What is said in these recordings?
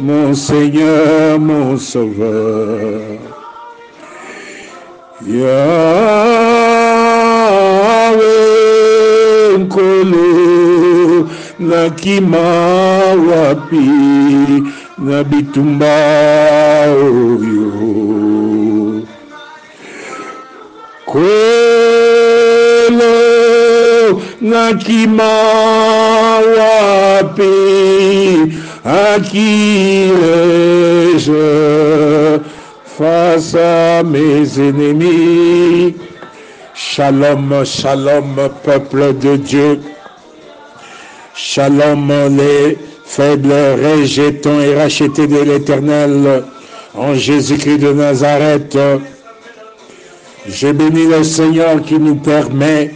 mon Seigneur, mon Sauveur. Yahweh nkolo nakima wapi na bitumba oyo nkolo nakima wapi akirai-je face à mes ennemis. Shalom, shalom, peuple de Dieu. Shalom, les faibles rejetons et rachetés de l'Éternel en Jésus-Christ de Nazareth. Je bénis le Seigneur qui nous permet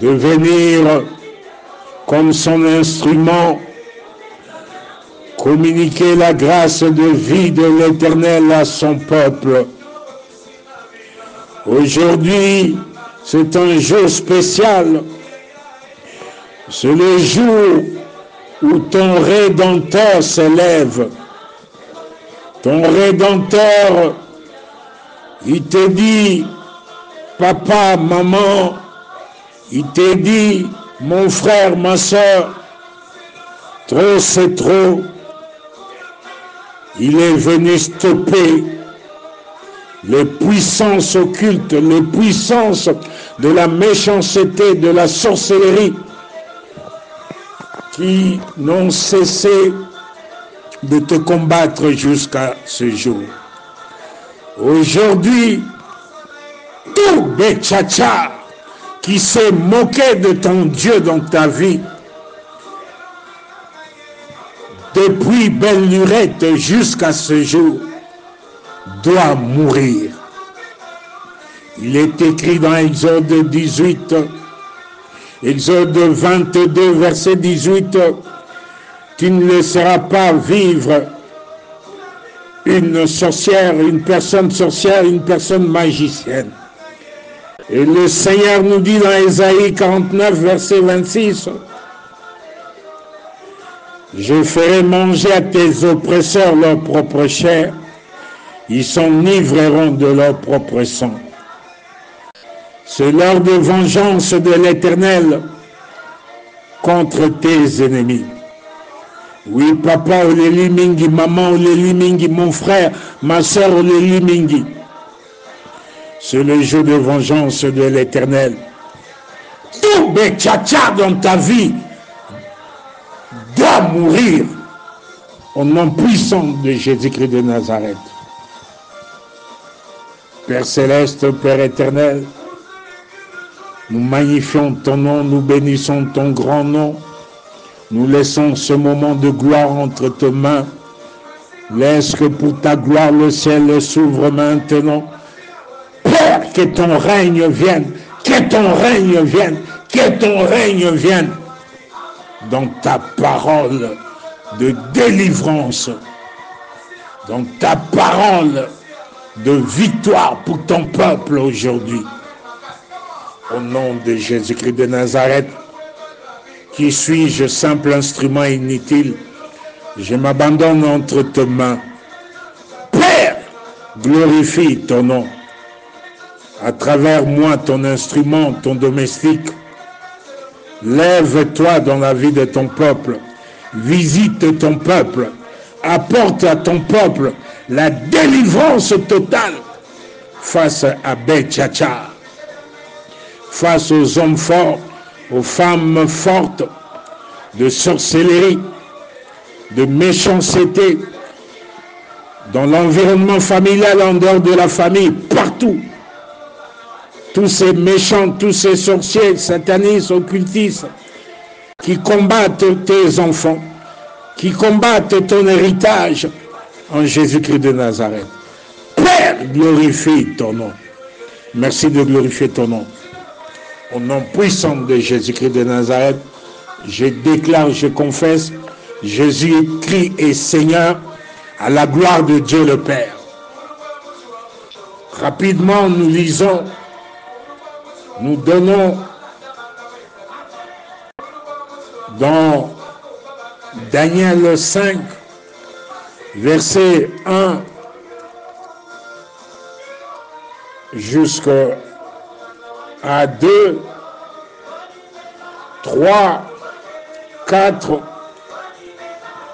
de venir comme son instrument communiquer la grâce de vie de l'Éternel à son peuple. Aujourd'hui, c'est un jour spécial. C'est le jour où ton Rédempteur s'élève. Ton Rédempteur, il te dit, papa, maman, il te dit, mon frère, ma soeur, trop c'est trop. Il est venu stopper les puissances occultes, les puissances de la méchanceté, de la sorcellerie, qui n'ont cessé de te combattre jusqu'à ce jour. Aujourd'hui, tout Bétchacha qui s'est moqué de ton Dieu dans ta vie, depuis belle lurette jusqu'à ce jour, doit mourir. Il est écrit dans Exode 18, Exode 22, verset 18, tu ne laisseras pas vivre une sorcière, une personne sorcière, une personne magicienne. Et le Seigneur nous dit dans Ésaïe 49, verset 26, je ferai manger à tes oppresseurs leur propre chair, ils s'enivreront de leur propre sang. C'est l'heure de vengeance de l'Éternel contre tes ennemis. Oui, papa, Oleli Mingi, maman, Oleli Mingi, mon frère, ma soeur, Oleli Mingi. C'est le jour de vengeance de l'Éternel. Tout Bétchacha dans ta vie doit mourir au nom puissant de Jésus-Christ de Nazareth. Père céleste, Père éternel, nous magnifions ton nom, nous bénissons ton grand nom. Nous laissons ce moment de gloire entre tes mains. Laisse que pour ta gloire le ciel s'ouvre maintenant. Père, que ton règne vienne, que ton règne vienne, que ton règne vienne dans ta parole de délivrance, dans ta parole de victoire pour ton peuple aujourd'hui. Au nom de Jésus-Christ de Nazareth, qui suis-je, simple instrument inutile, je m'abandonne entre tes mains. Père, glorifie ton nom. À travers moi, ton instrument, ton domestique, lève-toi dans la vie de ton peuple. Visite ton peuple. Apporte à ton peuple la délivrance totale face à Bétchacha, face aux hommes forts, aux femmes fortes, de sorcellerie, de méchanceté, dans l'environnement familial, en dehors de la famille, partout. Tous ces méchants, tous ces sorciers, satanistes, occultistes, qui combattent tes enfants, qui combattent ton héritage en Jésus-Christ de Nazareth. Père, glorifie ton nom. Merci de glorifier ton nom. Au nom puissant de Jésus-Christ de Nazareth, je déclare, je confesse, Jésus-Christ est Seigneur à la gloire de Dieu le Père. Rapidement, nous lisons, nous donnons dans Daniel 5, verset 1 jusqu'à 2, 3, 4,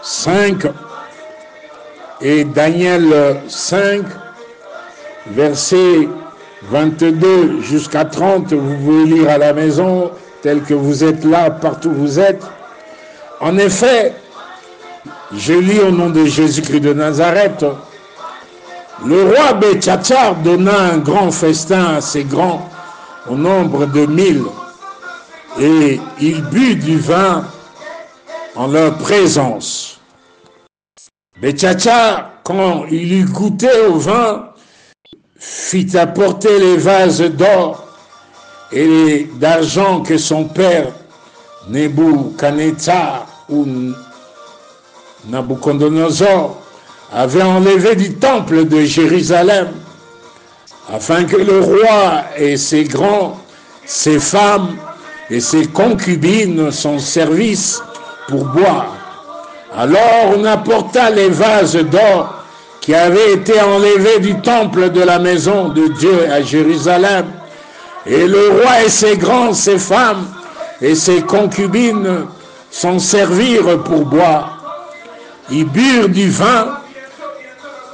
5 et Daniel 5, verset 22 jusqu'à 30, vous pouvez lire à la maison, tel que vous êtes là, partout où vous êtes. En effet, je lis au nom de Jésus-Christ de Nazareth, le roi Bétchatsar donna un grand festin assez grand, au nombre de 1000, et il but du vin en leur présence. Bétchatsar, quand il eut goûté au vin, fit apporter les vases d'or et d'argent que son père Nebuchadnezzar ou Nabucodonosor avait enlevé du temple de Jérusalem, afin que le roi et ses grands, ses femmes et ses concubines s'en servissent pour boire. Alors on apporta les vases d'or qui avaient été enlevés du temple de la maison de Dieu à Jérusalem, et le roi et ses grands, ses femmes et ses concubines s'en servirent pour boire. Ils burent du vin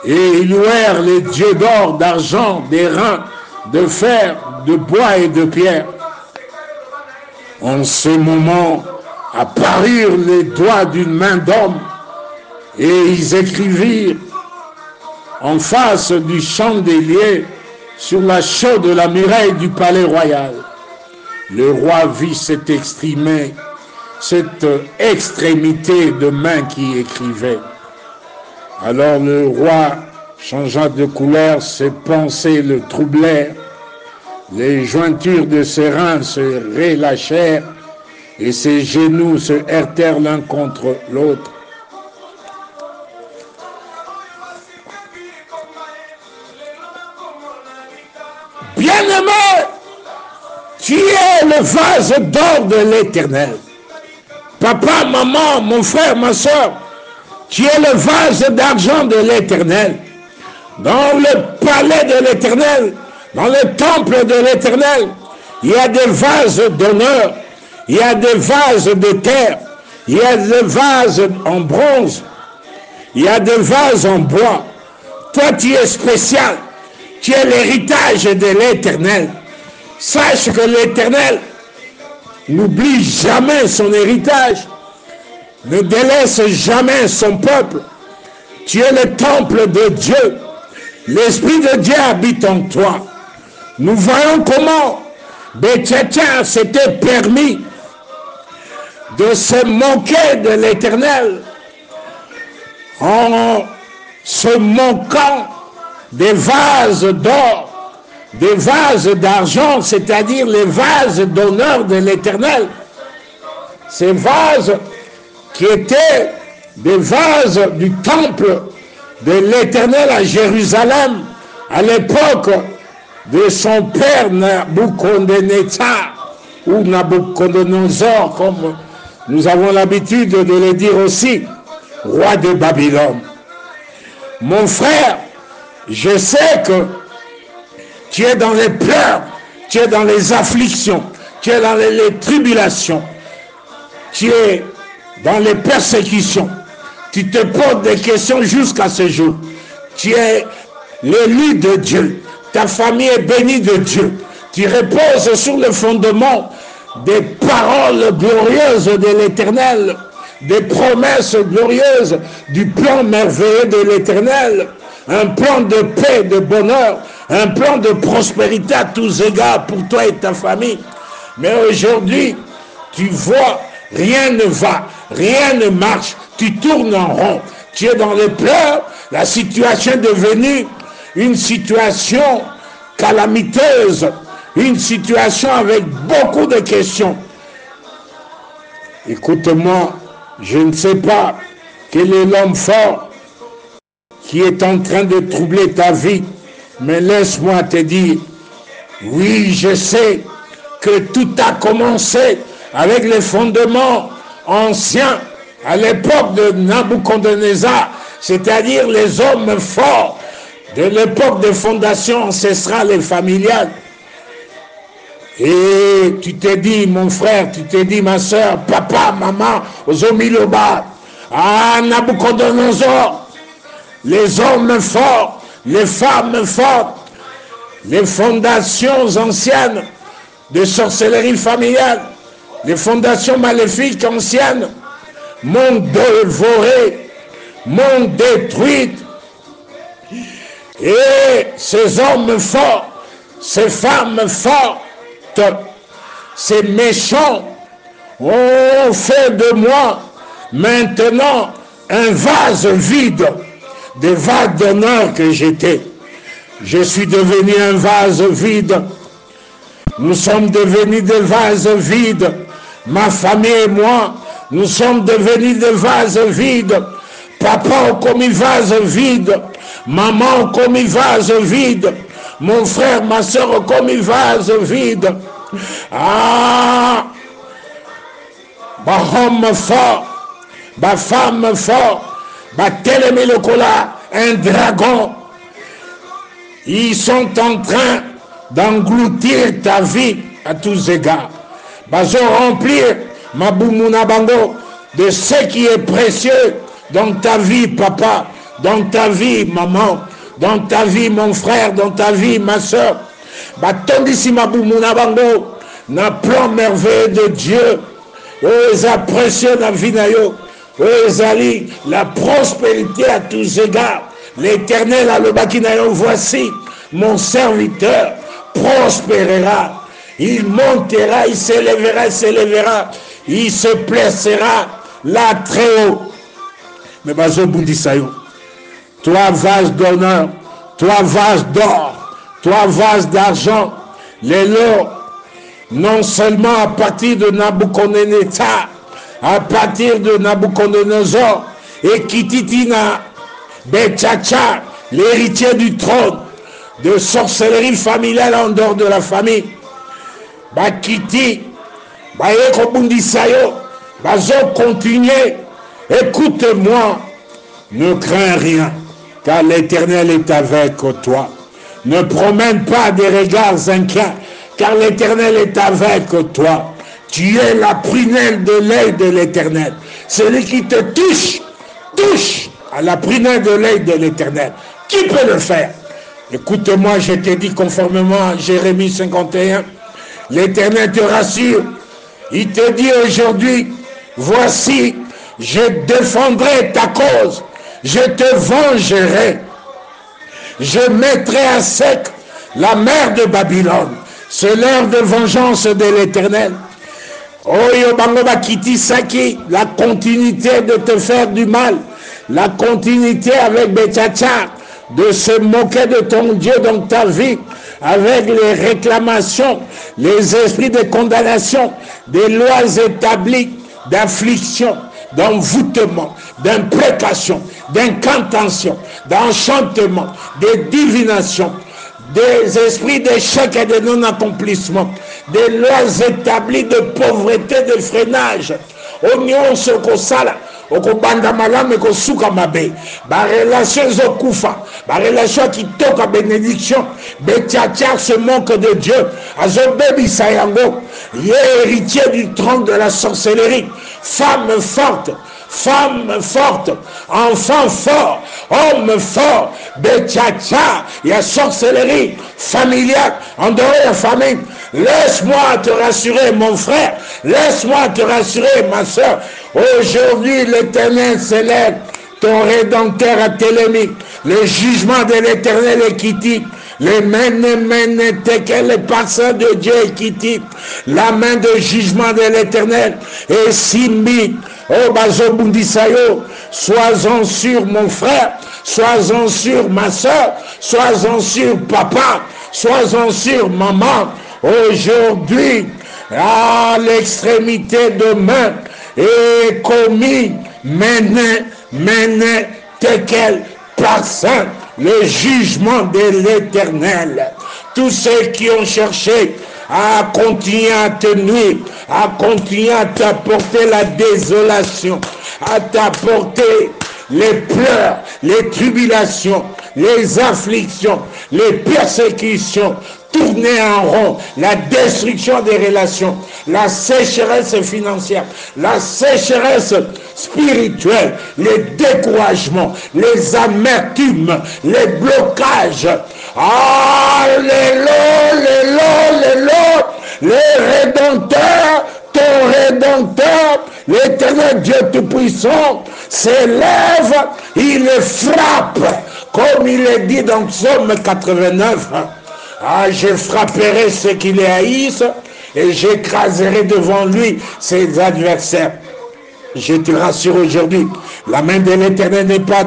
et ils louèrent les dieux d'or, d'argent, d'airain, de fer, de bois et de pierre. En ce moment apparurent les doigts d'une main d'homme et ils écrivirent en face du chandelier sur la chaude de la muraille du palais royal. Le roi vit cette extrémité de main qui écrivait. Alors le roi changea de couleur, ses pensées le troublèrent, les jointures de ses reins se relâchèrent et ses genoux se heurtèrent l'un contre l'autre. Bien-aimé, tu es le vase d'or de l'Éternel. Papa, maman, mon frère, ma soeur, tu es le vase d'argent de l'Éternel. Dans le palais de l'Éternel, dans le temple de l'Éternel, il y a des vases d'honneur, il y a des vases de terre, il y a des vases en bronze, il y a des vases en bois. Toi, tu es spécial. Tu es l'héritage de l'Éternel. Sache que l'Éternel n'oublie jamais son héritage, ne délaisse jamais son peuple. Tu es le temple de Dieu. L'Esprit de Dieu habite en toi. Nous voyons comment Bétchatsar s'était permis de se moquer de l'Éternel en se moquant des vases d'or, des vases d'argent, c'est-à-dire les vases d'honneur de l'Éternel. Ces vases qui étaient des vases du temple de l'Éternel à Jérusalem, à l'époque de son père Nabucodonosor, ou Nabucodonosor, comme nous avons l'habitude de le dire aussi, roi de Babylone. Mon frère, je sais que tu es dans les pleurs, tu es dans les afflictions, tu es dans les tribulations, tu es dans les persécutions. Tu te poses des questions jusqu'à ce jour. Tu es l'élu de Dieu. Ta famille est bénie de Dieu. Tu reposes sur le fondement des paroles glorieuses de l'Éternel, des promesses glorieuses du plan merveilleux de l'Éternel. Un plan de paix, de bonheur, un plan de prospérité à tous égards pour toi et ta famille. Mais aujourd'hui, tu vois, rien ne va, rien ne marche, tu tournes en rond, tu es dans les pleurs, la situation est devenue une situation calamiteuse, une situation avec beaucoup de questions. Écoute-moi, je ne sais pas quel est l'homme fort qui est en train de troubler ta vie, mais laisse-moi te dire, oui, je sais que tout a commencé avec les fondements anciens à l'époque de Nabucodonosor. c'est-à-dire les hommes forts de l'époque de fondation ancestrale et familiale. Et tu t'es dit, mon frère, tu t'es dit, ma soeur, papa, maman, Ozomiloba, ah, Nabucodonosor, les hommes forts, les femmes fortes, les fondations anciennes de sorcellerie familiale, les fondations maléfiques anciennes, m'ont dévoré, m'ont détruite. Et ces hommes forts, ces femmes fortes, ces méchants ont fait de moi maintenant un vase vide, des vagues d'honneur que j'étais. Je suis devenu un vase vide. Nous sommes devenus des vases vides. Ma famille et moi, nous sommes devenus des vases vides. Papa a commis vase vide. Maman a commis vase vide. Mon frère, ma soeur a commis vase vide. Ah! Ma homme fort, ma femme fort, ma télémé le cola, un dragon. Ils sont en train d'engloutir ta vie à tous égards. Bazo remplir ma boumouna bango de ce qui est précieux dans ta vie, papa, dans ta vie, maman, dans ta vie, mon frère, dans ta vie, ma soeur. Batondisi ma boumouna bango, na plan merveilleux de Dieu. Oh, eza précieux na vie na yo. Oh, ezali la prospérité à tous égards. L'Éternel a le baki na yo, voici mon serviteur prospérera. Il montera, il s'élèvera, il se placera là très haut. Mais bazo bundisayo, toi vase d'honneur, toi vase d'or, toi vase d'argent, les lots, non seulement à partir de Nabucodonosor, à partir de Nabucodonosor et Kititina, Betchacha, l'héritier du trône, de sorcellerie familiale en dehors de la famille. Bakiti, Bayeko Bundisayo, Bazo continuer. Écoute-moi, ne crains rien, car l'Éternel est avec toi. Ne promène pas des regards inquiets, car l'Éternel est avec toi. Tu es la prunelle de l'œil de l'Éternel. Celui qui te touche, touche à la prunelle de l'œil de l'Éternel. Qui peut le faire? Écoute-moi, je t'ai dit conformément à Jérémie 51, l'Éternel te rassure. Il te dit aujourd'hui, voici, je défendrai ta cause, je te vengerai. Je mettrai à sec la mer de Babylone. C'est l'heure de vengeance de l'Éternel. Oyo bangoba kiti saki, la continuité de te faire du mal, la continuité avec Betchacha, de se moquer de ton Dieu dans ta vie, avec les réclamations, les esprits de condamnation, des lois établies d'affliction, d'envoûtement, d'imprécation, d'incantation, d'enchantement, de divination, des esprits d'échec et de non-accomplissement, des lois établies de pauvreté, de freinage. Oignon se kosala, okobanda malame kosuka mabe, ba relation zokufa, ba relation qui toque à bénédiction, Betchacha se manque de Dieu, azobebi sayango, héritier du trône de la sorcellerie, femme forte, enfant fort, homme fort, Betchacha, il y a sorcellerie familiale, en dehors de la famille. Laisse-moi te rassurer, mon frère, laisse-moi te rassurer, ma soeur. Aujourd'hui, l'Éternel s'élève, ton Rédempteur a télémi, le jugement de l'Éternel est quitté. Les mène, tekel, les personnes de Dieu est quitté. La main de jugement de l'Éternel est simbi. Oh, Bazobundisayo, sois-en sûr, mon frère, sois-en sûr, ma soeur, sois-en sûr, papa, sois-en sûr, maman. Aujourd'hui, à l'extrémité de main, est commis, mène, tekel, personne, le jugement de l'Éternel. Tous ceux qui ont cherché à continuer à te nuire, à continuer à t'apporter la désolation, à t'apporter les pleurs, les tribulations, les afflictions, les persécutions, tourner en rond, la destruction des relations, la sécheresse financière, la sécheresse spirituelle, les découragements, les amertumes, les blocages. Les rédempteurs, ton rédempteur, l'éternel Dieu Tout-Puissant, s'élève, il frappe, comme il est dit dans Psaume 89. Ah, je frapperai ceux qui les haïssent et j'écraserai devant lui ses adversaires. Je te rassure aujourd'hui, la main de l'Éternel n'est pas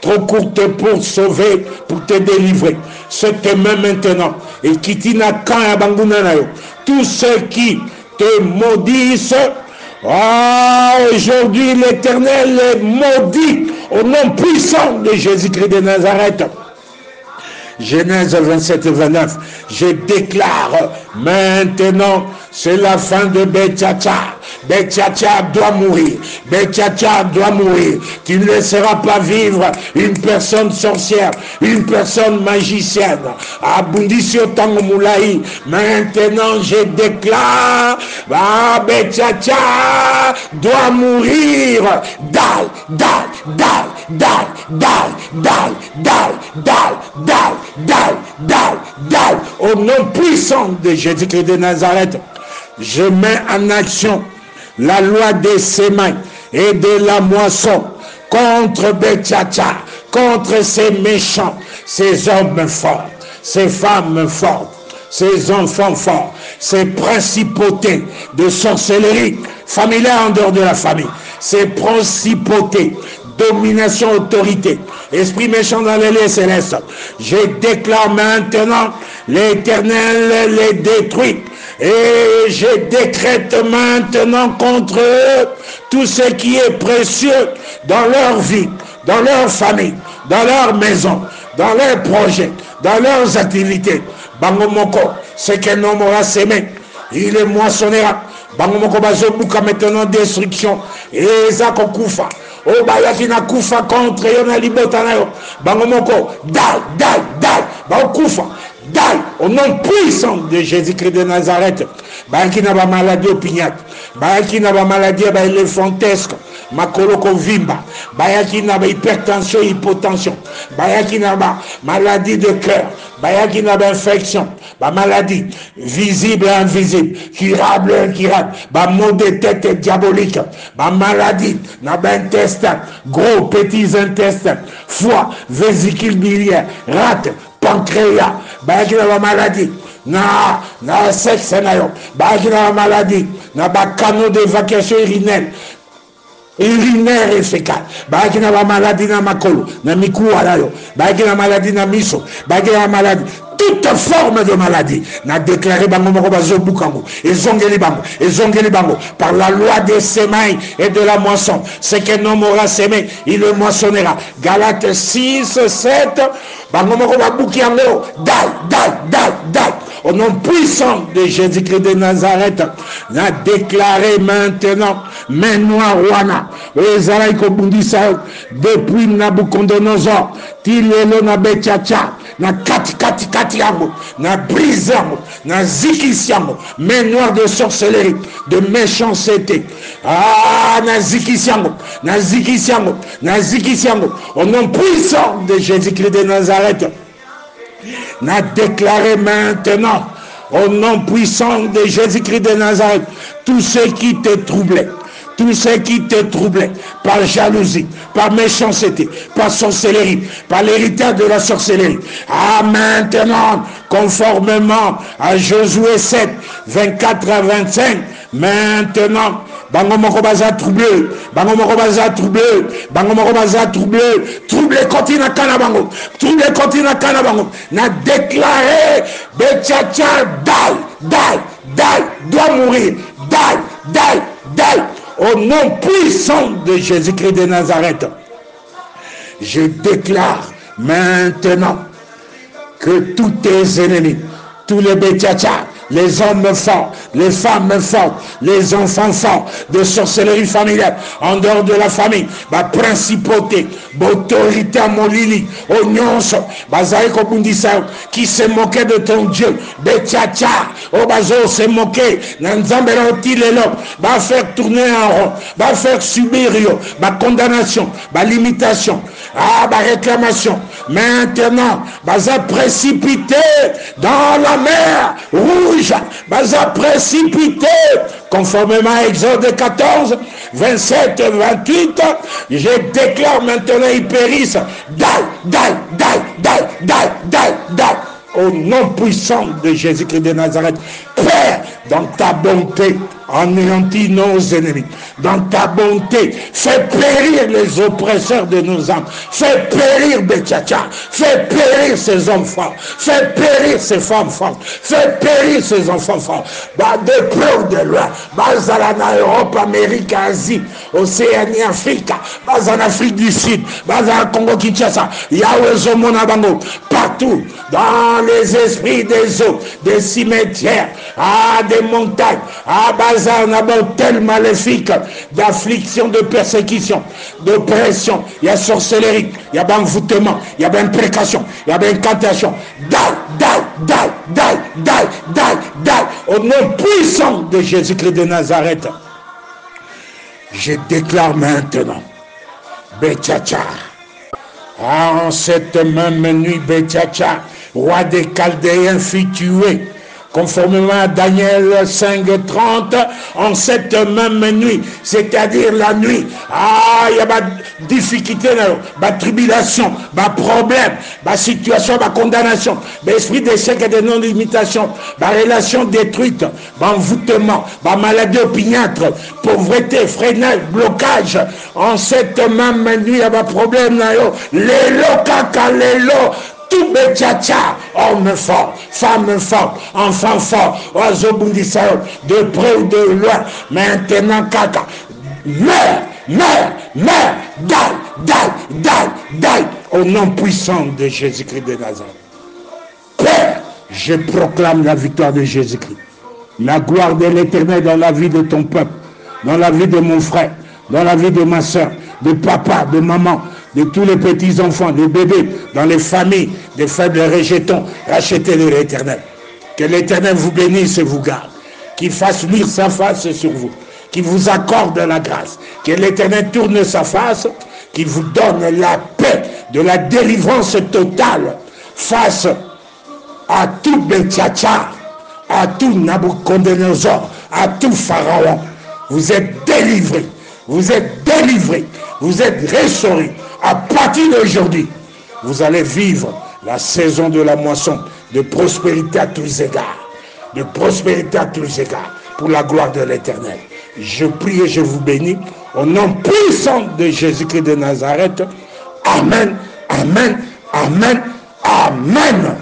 trop courte pour sauver, pour te délivrer. Cette main maintenant, et qui tina quand à Bangunanayo, tous ceux qui te maudissent, aujourd'hui l'Éternel est maudit au nom puissant de Jésus-Christ de Nazareth. Genèse 27 et 29, je déclare maintenant, c'est la fin de Betchacha. Betchacha doit mourir. Betchacha doit mourir. Tu ne laisseras pas vivre une personne sorcière, une personne magicienne. Abundisio Tangomoulaï. Maintenant, je déclare, Betchacha doit mourir. Dal, dal, dal, dal, dal, dal, dal, dal, dal, dal, dal, dal. Au nom puissant de Jésus-Christ de Nazareth, je mets en action la loi des semailles et de la moisson contre Betchacha, contre ces méchants, ces hommes forts, ces femmes fortes, ces enfants forts, ces principautés de sorcellerie familiale en dehors de la famille, ces principautés, domination, autorité, esprit méchant dans les lieux célestes. Je déclare maintenant, l'Éternel les détruit. Et je décrète maintenant contre eux tout ce qui est précieux dans leur vie, dans leur famille, dans leur maison, dans leurs projets, dans leurs activités. Bangomoko, ce qu'un homme aura semé, il est moissonnera. Bangomoko bazobuka maintenant destruction. Et Zako Koufa. Oh bayaki na kufa contre yo na libota na yo. Bangomoko, dal, Bakufa. Dal, au nom puissant de Jésus-Christ de Nazareth. Bayaki na ba maladie opiniate. Bayaki na ba maladie ba éléphantesque. Makoloko vimba. Bayaki na ba hypertension, hypotension. Bayaki na ba maladie de cœur. Bayaki na ba infection. Ba maladie visible et invisible. Curable et incurable. Ba maux de tête diabolique. Ba maladie na ba intestin. Gros, petits intestins. Foie, vésicule biliaire. Rate, pancréas. Bayaki na ba maladie. Na sexe na yo. Bayaki na ba maladie. Na ba canaux d'évacuation urinaire. Urinaire et fécal. Bayaki na ba maladie na makolo. Na mikuwa na yo. Bayaki na maladie na miso. Bayaki na maladie. Toute forme de maladie n'a déclaré bango bazobukango ezongeli bango par la loi des semailles et de la moisson. Ce qu'un homme aura semé, il le moissonnera. Galates 6, 7 bango babukiango dal. Au nom puissant de Jésus-Christ de Nazareth, n'a déclaré maintenant, main noire wana, depuis Nabucodonosor, Tilelo na Betchacha, na kati yango, na brise yango, na zikisi yango, main noire de sorcellerie, de méchanceté. Na zikisi yango, au nom puissant de Jésus-Christ de Nazareth, n'a déclaré maintenant, au nom puissant de Jésus-Christ de Nazareth, tout ce qui te troublait, par jalousie, par méchanceté, par sorcellerie, par l'héritage de la sorcellerie. Maintenant, conformément à Josué 7, 24 à 25, maintenant, bango moko baza troublé, troublé continue kana bango, n'a déclaré Betchacha dal, doit mourir, dal, au nom puissant de Jésus-Christ de Nazareth. Je déclare maintenant que tous tes ennemis, tous les Betchacha, les hommes forts, les femmes fortes, les enfants forts, de sorcellerie familiale, en dehors de la famille, ma principauté, autorité à Molili, au nyonso, bazaïko bundisa, qui se moquait de ton Dieu, Betchacha, au bazo se moquer, Nanzambera Tilelo, va faire tourner en rond, va faire subir, ma condamnation, ma limitation, ma réclamation. Maintenant, baza précipité dans la mer rouge, baza précipité, conformément à Exode 14, 27 et 28, je déclare maintenant, ils périssent, au nom puissant de Jésus-Christ de Nazareth. Père, dans ta bonté, anéantis nos ennemis. Dans ta bonté, fais périr les oppresseurs de nos âmes. Fais périr Betchacha. Fais périr ces hommes forts. Fais périr ces femmes fortes. Fais périr ces enfants forts. De près ou de loin. En Europe, Amérique, Asie, Océanie, Afrique. En Afrique du Sud. En Congo, Kinshasa. Yahweh Zomona Bango. Partout. Dans les esprits des eaux, des cimetières, des montagnes, on a tel maléfique d'affliction, de persécution, d'oppression. Il y a sorcellerie, il y a envoûtement, il y a imprécation, il y a incantation. Au nom puissant de Jésus-Christ de Nazareth, je déclare maintenant, Betchacha, en cette même nuit, Betchacha, roi des Chaldéens, fut tué. Conformément à Daniel 5:30, en cette même nuit, c'est-à-dire la nuit, il y a ma difficulté, ma tribulation, ma problème, ma situation, ma condamnation, l'esprit d'échec et de non-limitation, ma relation détruite, ma envoûtement, ma maladie opiniâtre, pauvreté, freinage, blocage. En cette même nuit, il y a ma problème, lélo, kaka, lélo, tout Betchacha, homme fort, femme forte, enfant fort, oiseau bundissao, de près ou de loin, maintenant kaka, meurs, die, au nom puissant de Jésus-Christ de Nazareth. Père, je proclame la victoire de Jésus-Christ, la gloire de l'Éternel dans la vie de ton peuple, dans la vie de mon frère, dans la vie de ma soeur, de papa, de maman, de tous les petits-enfants, des bébés, dans les familles, des faibles rejetons, rachetés de l'Éternel. Que l'Éternel vous bénisse et vous garde, qu'il fasse luire sa face sur vous, qu'il vous accorde la grâce, que l'Éternel tourne sa face, qu'il vous donne la paix, de la délivrance totale face à tout Betchacha, à tout Nabucodonosor, à tout Pharaon. Vous êtes délivrés, vous êtes délivrés, vous êtes restaurés. À partir d'aujourd'hui, vous allez vivre la saison de la moisson, de prospérité à tous égards, de prospérité à tous égards, pour la gloire de l'Éternel. Je prie et je vous bénis au nom puissant de Jésus-Christ de Nazareth. Amen, amen, amen, amen.